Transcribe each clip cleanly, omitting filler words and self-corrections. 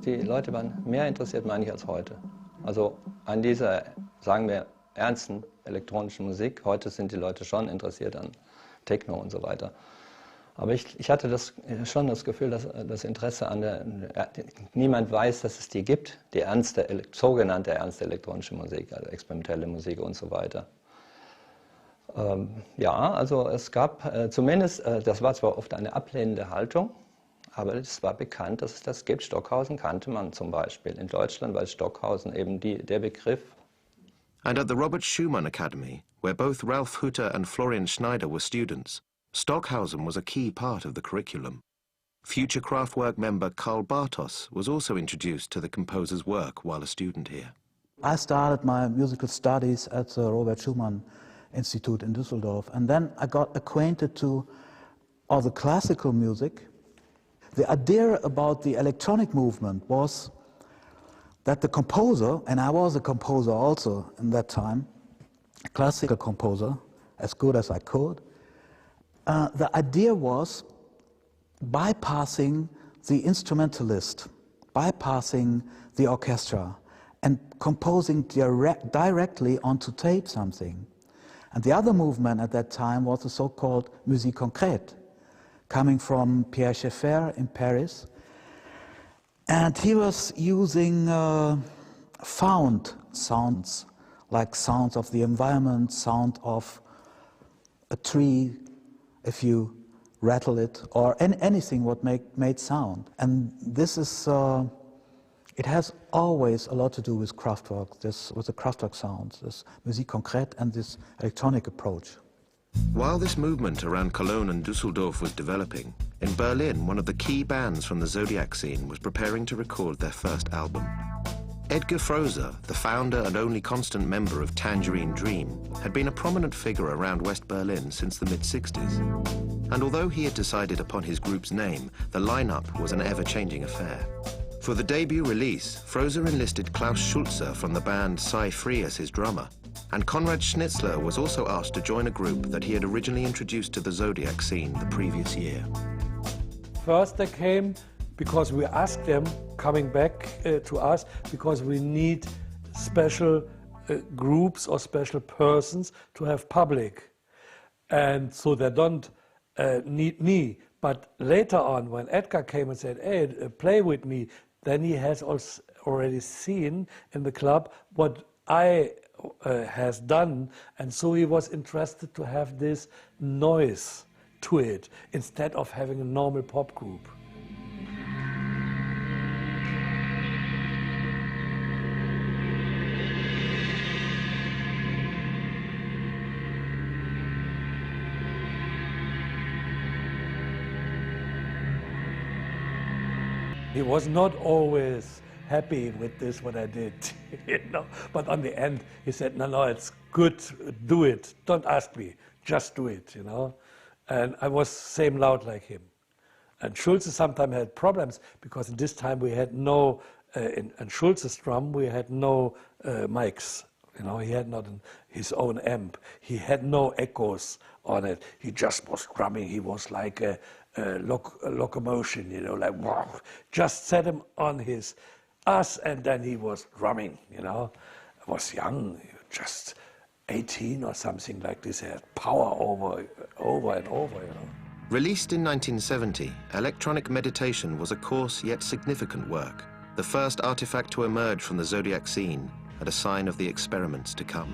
die Leute waren mehr interessiert, meine ich, als heute. Also an dieser, sagen wir, ernsten elektronischen Musik. Heute sind die Leute schon interessiert an Techno und so weiter. Aber ich hatte schon das Gefühl, dass das Interesse an niemand weiß, dass es die gibt, die sogenannte ernste elektronische Musik, also experimentelle Musik und so weiter. Ja, also es gab zumindest, das war zwar oft eine ablehnende Haltung, aber es war bekannt, dass es das gibt. Stockhausen kannte man zum Beispiel in Deutschland, weil Stockhausen eben der Begriff. And at the Robert Schumann Academy, where both Ralf Hutter and Florian Schneider were students, Stockhausen was a key part of the curriculum. Future Kraftwerk member Karl Bartos was also introduced to the composer's work while a student here. I started my musical studies at the Robert Schumann Institute in Düsseldorf, and then I got acquainted to all the classical music. The idea about the electronic movement was that the composer, and I was a composer also in that time, a classical composer, as good as I could, the idea was bypassing the instrumentalist, bypassing the orchestra, and composing directly onto tape something. And the other movement at that time was the so-called musique concrète, coming from Pierre Schaeffer in Paris. And he was using found sounds, like sounds of the environment, sound of a tree, if you rattle it, or anything what made sound. And this is, it has always a lot to do with Kraftwerk, with the Kraftwerk sounds, this musique concrète and this electronic approach. While this movement around Cologne and Düsseldorf was developing, in Berlin, one of the key bands from the Zodiac scene was preparing to record their first album. Edgar Froese, the founder and only constant member of Tangerine Dream, had been a prominent figure around West Berlin since the mid-60s. And although he had decided upon his group's name, the lineup was an ever-changing affair. For the debut release, Froese enlisted Klaus Schulze from the band Cy Free as his drummer, and Konrad Schnitzler was also asked to join a group that he had originally introduced to the Zodiac scene the previous year. First they came because we asked them, coming back to us, because we need special groups or special persons to have public. And so they don't need me. But later on, when Edgar came and said, hey, play with me, then he has also already seen in the club what I has done, and so he was interested to have this noise to it instead of having a normal pop group. He was not always happy with this, what I did, you know. But on the end, he said, no, it's good, do it. Don't ask me, just do it, you know. And I was same loud like him. And Schulze sometimes had problems because at this time we had no, in Schulze's drum, we had no mics. You know, he had not his own amp. He had no echoes on it. He just was drumming. He was like a locomotion, you know, like, wow. Just set him on his ass and then he was drumming, you know. I was young, just 18 or something like this. He had power over and over, you know. Released in 1970, Electronic Meditation was a coarse yet significant work, the first artifact to emerge from the Zodiac scene and a sign of the experiments to come.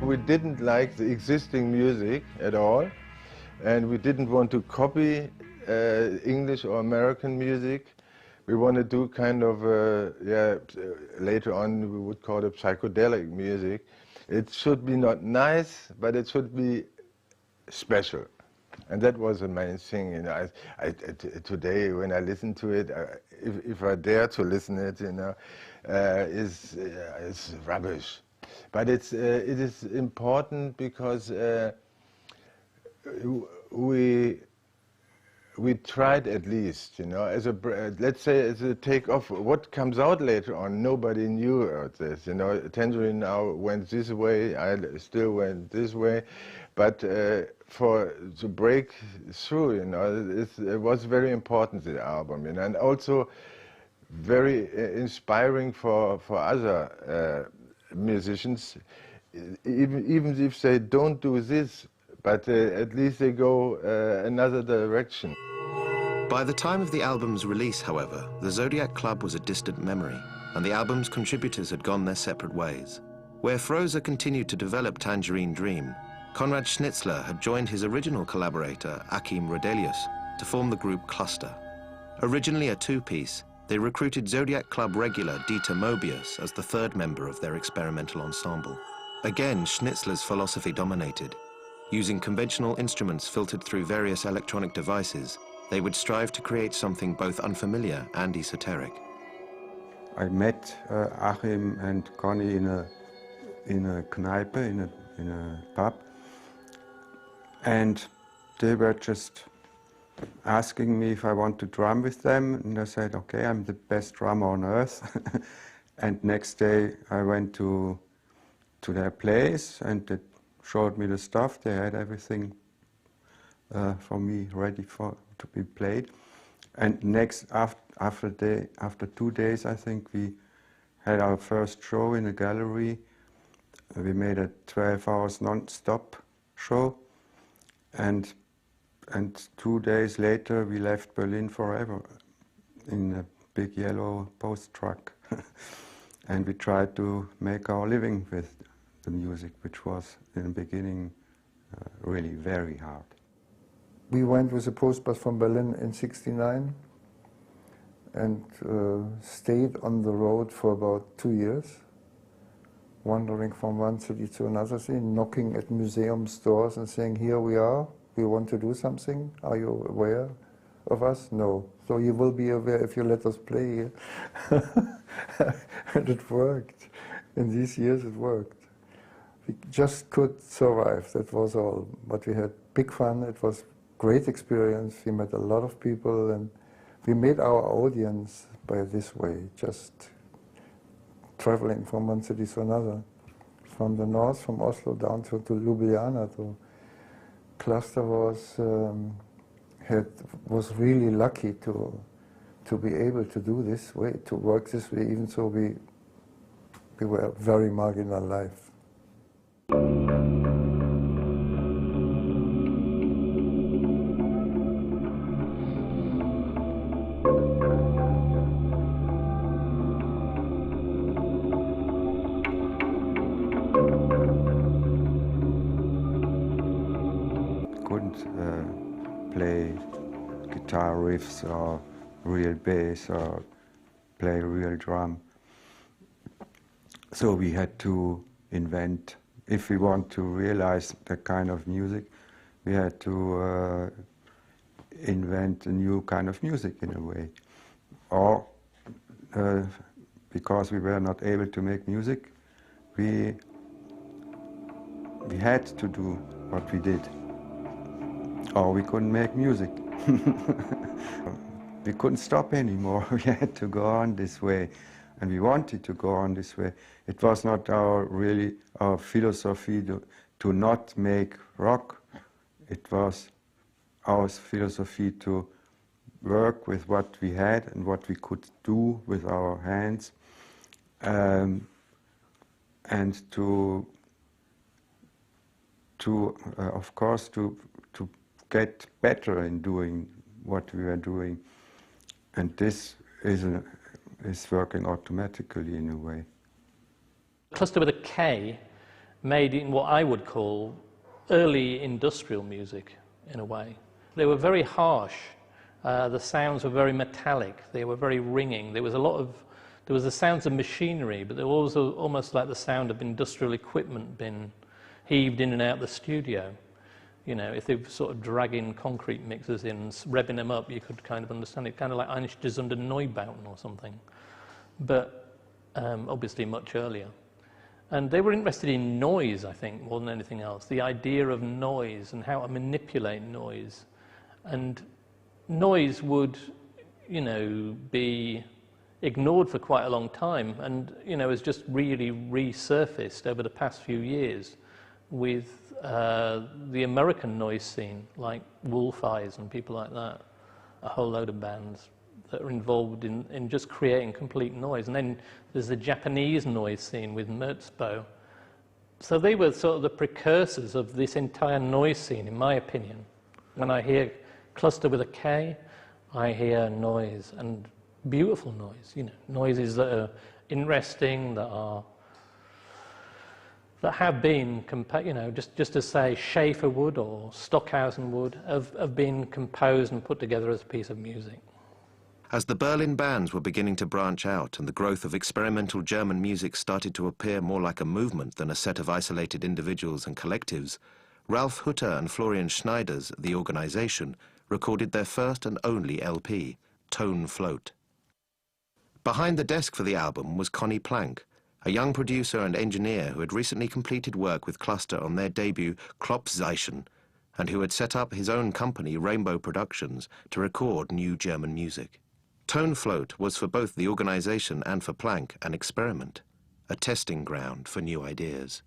We didn't like the existing music at all, and we didn't want to copy English or American music. We want to do kind of, later on we would call it psychedelic music. It should be not nice, but it should be special. And that was the main thing, you know. Today, when I listen to it, if I dare to listen it, you know, it's rubbish. But it is important because we tried at least, you know, let's say as a takeoff. What comes out later on, nobody knew about this, you know. Tangerine now went this way, I still went this way, But to break through, you know, it was very important, the album, you know, and also very inspiring for other musicians, even if they don't do this, but at least they go another direction. By the time of the album's release, however, the Zodiac Club was a distant memory, and the album's contributors had gone their separate ways. Where Froese continued to develop Tangerine Dream, Konrad Schnitzler had joined his original collaborator, Achim Rodelius, to form the group Cluster. Originally a two-piece, they recruited Zodiac Club regular Dieter Moebius as the third member of their experimental ensemble. Again, Schnitzler's philosophy dominated. Using conventional instruments filtered through various electronic devices, they would strive to create something both unfamiliar and esoteric. I met Achim and Conny in a Kneipe, in a pub, and they were just asking me if I want to drum with them, and I said, okay, I'm the best drummer on earth. And next day I went to their place, and they showed me the stuff. They had everything for me ready to be played. And after 2 days, I think, we had our first show in a gallery. We made a 12 hours non-stop show, and 2 days later we left Berlin forever in a big yellow post truck. And we tried to make our living with the music, which was in the beginning really very hard. We went with a post bus from Berlin in '69 and stayed on the road for about 2 years, wandering from one city to another city, knocking at museum stores and saying, here we are, we want to do something, are you aware of us? No. So you will be aware if you let us play here. And it worked. In these years it worked. We just could survive, that was all. But we had big fun, it was great experience, we met a lot of people, and we made our audience by this way, just traveling from one city to another. From the north, from Oslo down to Ljubljana. Cluster was really lucky to be able to do this way, to work this way, even though we were very marginal life. Play guitar riffs or real bass or play real drum. So we had to invent, if we want to realize that kind of music, we had to invent a new kind of music in a way. Or because we were not able to make music, we had to do what we did. Or we couldn't make music. We couldn't stop anymore. We had to go on this way, and we wanted to go on this way. It was not really our philosophy to not make rock. It was our philosophy to work with what we had and what we could do with our hands, and of course to get better in doing what we were doing, and this is working automatically in a way. Cluster with a K made in what I would call early industrial music in a way. They were very harsh. The sounds were very metallic. They were very ringing. There was the sounds of machinery, but there was also almost like the sound of industrial equipment being heaved in and out the studio. You know, if they were sort of dragging concrete mixers in, revving them up, you could kind of understand it, kind of like Einstürzende under Neubauten or something, but obviously much earlier. And they were interested in noise, I think, more than anything else, the idea of noise and how to manipulate noise. And noise would, you know, be ignored for quite a long time, and, you know, has just really resurfaced over the past few years with the American noise scene, like Wolf Eyes and people like that, a whole load of bands that are involved in just creating complete noise. And then there's the Japanese noise scene with Merzbow. So they were sort of the precursors of this entire noise scene, in my opinion. When I hear cluster with a K, I hear noise, and beautiful noise, you know, noises that are interesting, that have been, you know, just to say Schaefer would or Stockhausen would have been composed and put together as a piece of music. As the Berlin bands were beginning to branch out and the growth of experimental German music started to appear more like a movement than a set of isolated individuals and collectives, Ralf Hutter and Florian Schneider's The Organization recorded their first and only LP, Tone Float. Behind the desk for the album was Conny Plank, a young producer and engineer who had recently completed work with Cluster on their debut Klopfzeichen, and who had set up his own company, Rainbow Productions, to record new German music. Tone Float was for both the organization and for Plank an experiment, a testing ground for new ideas.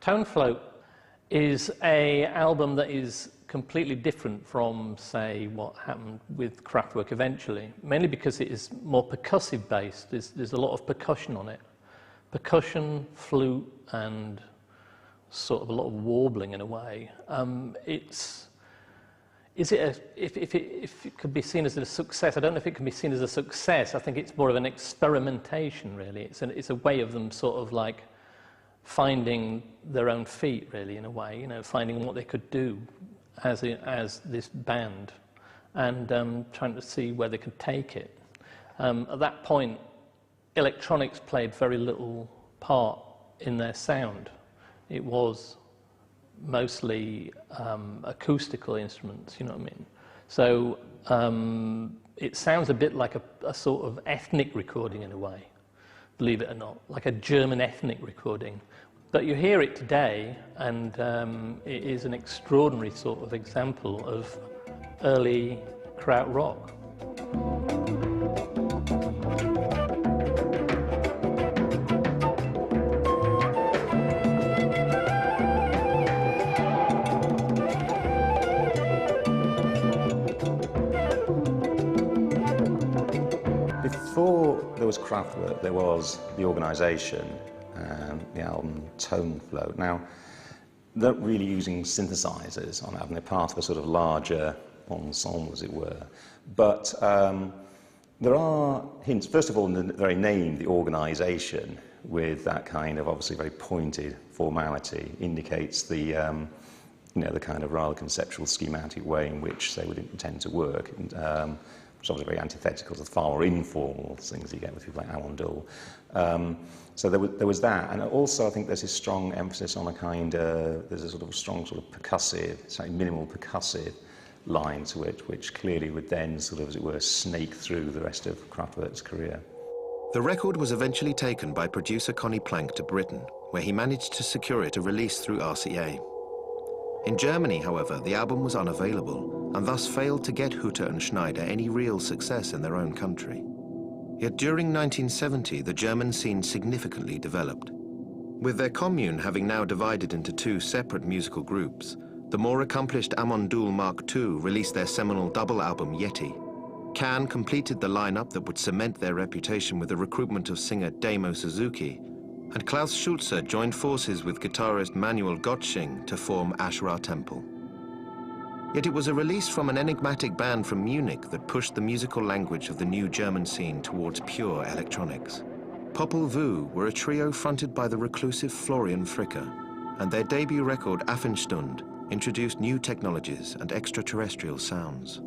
Tone Float is an album that is completely different from, say, what happened with Kraftwerk eventually, mainly because it is more percussive based. There's a lot of percussion on it. Percussion, flute, and sort of a lot of warbling in a way. If it could be seen as a success, I don't know if it can be seen as a success. I think it's more of an experimentation, really. It's a way of them sort of like finding their own feet, really, in a way, you know, finding what they could do as this band, and trying to see where they could take it. At that point, electronics played very little part in their sound. It was mostly acoustical instruments, you know what I mean? So it sounds a bit like a sort of ethnic recording in a way, believe it or not, like a German ethnic recording. But you hear it today, and it is an extraordinary sort of example of early Krautrock. Before there was Kraftwerk, there was the organisation, the album Tone Float. Now, they're not really using synthesizers on the album. They're part of a sort of larger ensemble, as it were. But there are hints, first of all, in the very name, the organisation, with that kind of obviously very pointed formality, indicates the, you know, the kind of rather conceptual, schematic way in which they would intend to work. And, which is obviously very antithetical to the far more informal things you get with people like Amandul. So there was that, and also I think there's a strong emphasis on a kind of, there's a sort of strong sort of percussive, slightly minimal percussive line to it, which clearly would then sort of, as it were, snake through the rest of Kraftwerk's career. The record was eventually taken by producer Conny Plank to Britain, where he managed to secure it a release through RCA. In Germany, however, the album was unavailable, and thus failed to get Hutter and Schneider any real success in their own country. Yet during 1970, the German scene significantly developed. With their commune having now divided into two separate musical groups, the more accomplished Amandul Mark II released their seminal double album Yeti. Can completed the lineup that would cement their reputation with the recruitment of singer Damo Suzuki, and Klaus Schulze joined forces with guitarist Manuel Gottsching to form Ashra Temple. Yet it was a release from an enigmatic band from Munich that pushed the musical language of the new German scene towards pure electronics. Popol Vuh were a trio fronted by the reclusive Florian Fricker, and their debut record Affenstund introduced new technologies and extraterrestrial sounds.